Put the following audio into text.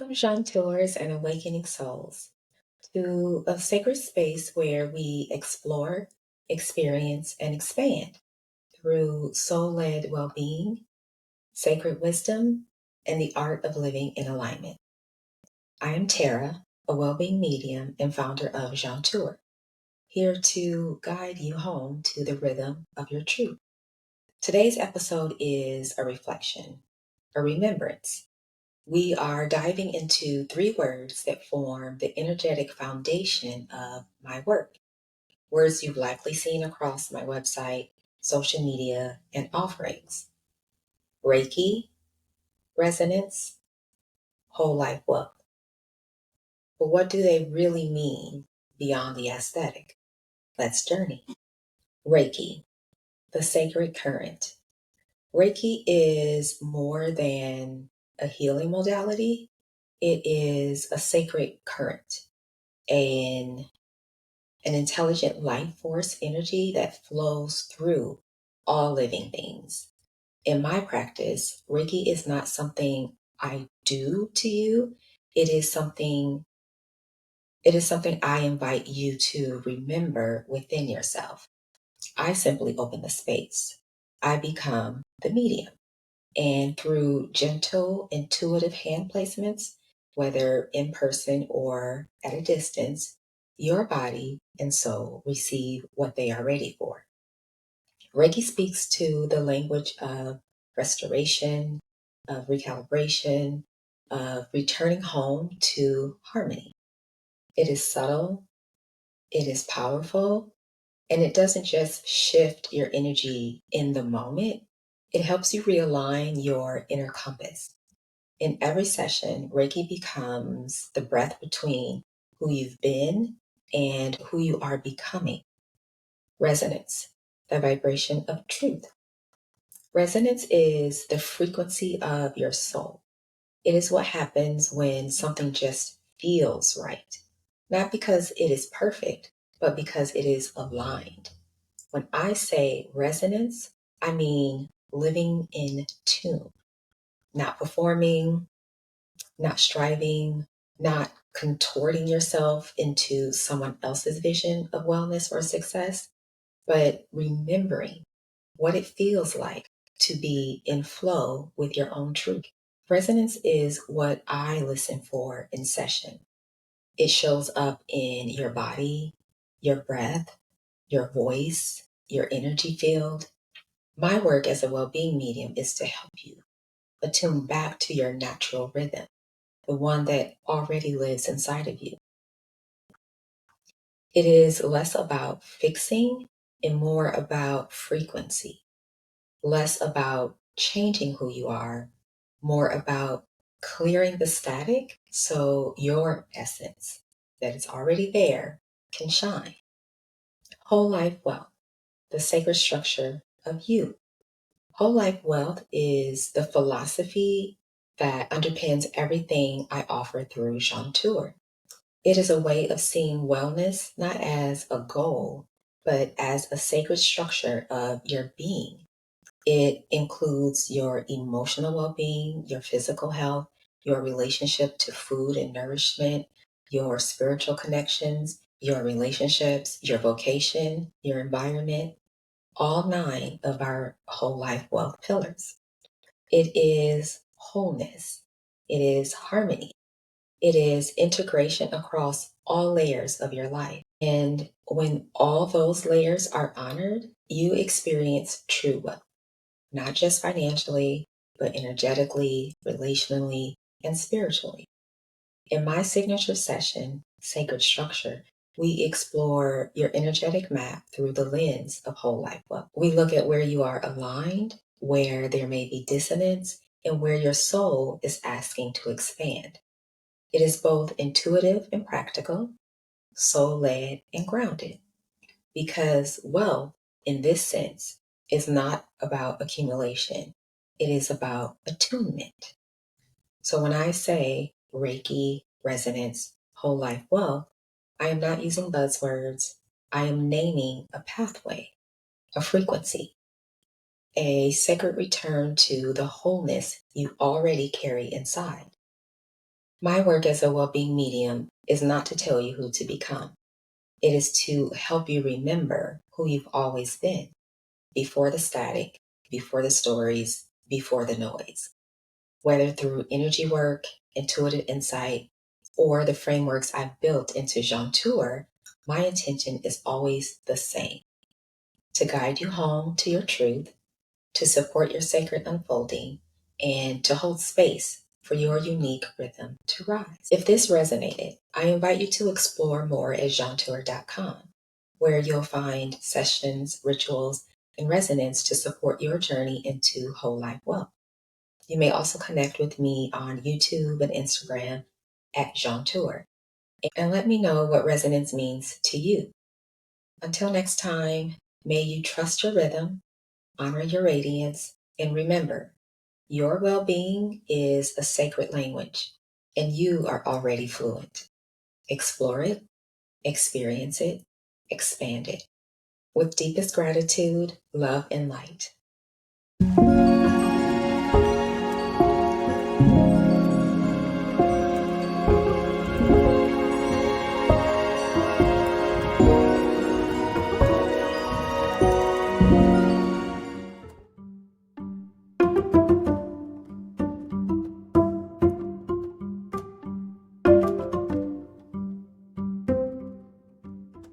Welcome, Jaunteurs and Awakening Souls, to a sacred space where we explore, experience, and expand through soul led well being, sacred wisdom, and the art of living in alignment. I am Terra, a well being medium and founder of Jaunteur, here to guide you home to the rhythm of your truth. Today's episode is a reflection, a remembrance. We are diving into three words that form the energetic foundation of my work. Words you've likely seen across my website, social media, and offerings: Reiki, resonance, whole life wealth. But what do they really mean beyond the aesthetic? Let's journey. Reiki, the sacred current. Reiki is more than a healing modality, it is a sacred current, an intelligent life force energy that flows through all living things. In my practice, Reiki is not something I do to you. It is something it is something I invite you to remember within yourself. I simply open the space. I become the medium. And through gentle, intuitive hand placements, whether in person or at a distance, your body and soul receive what they are ready for. Reiki speaks to the language of restoration, of recalibration, of returning home to harmony. It is subtle, it is powerful, and it doesn't just shift your energy in the moment, it helps you realign your inner compass. In every session, Reiki becomes the breath between who you've been and who you are becoming. Resonance, the vibration of truth. Resonance is the frequency of your soul. It is what happens when something just feels right. Not because it is perfect, but because it is aligned. When I say resonance, I mean living in tune, not performing, not striving, not contorting yourself into someone else's vision of wellness or success, but remembering what it feels like to be in flow with your own truth. Resonance is what I listen for in session. It shows up in your body, your breath, your voice, your energy field. My work as a well-being medium is to help you attune back to your natural rhythm, the one that already lives inside of you. It is less about fixing and more about frequency, less about changing who you are, more about clearing the static so your essence that is already there can shine. Whole life wealth, the sacred structure of you. Whole life wealth is the philosophy that underpins everything I offer through Jaunteur. It is a way of seeing wellness not as a goal, but as a sacred structure of your being. It includes your emotional well being, your physical health, your relationship to food and nourishment, your spiritual connections, your relationships, your vocation, your environment, all nine of our whole life wealth pillars. It is wholeness, it is harmony, it is integration across all layers of your life. And when all those layers are honored, you experience true wealth, not just financially, but energetically, relationally, and spiritually. In my signature session, Sacred Structure, we explore your energetic map through the lens of whole life wealth. We look at where you are aligned, where there may be dissonance, and where your soul is asking to expand. It is both intuitive and practical, soul led and grounded, because wealth, in this sense, is not about accumulation, it is about attunement. So when I say Reiki, resonance, whole life wealth, I am not using buzzwords. I am naming a pathway, a frequency, a sacred return to the wholeness you already carry inside. My work as a well-being medium is not to tell you who to become. It is to help you remember who you've always been, before the static, before the stories, before the noise. Whether through energy work, intuitive insight, or the frameworks I've built into Jaunteur, my intention is always the same: to guide you home to your truth, to support your sacred unfolding, and to hold space for your unique rhythm to rise. If this resonated, I invite you to explore more at jaunteur.com, where you'll find sessions, rituals, and resonance to support your journey into whole life wealth. You may also connect with me on YouTube and Instagram at Jaunteur, and let me know what resonance means to you. Until next time, may you trust your rhythm, honor your radiance, and remember, your well being is a sacred language, and you are already fluent. Explore it, experience it, expand it. With deepest gratitude, love, and light.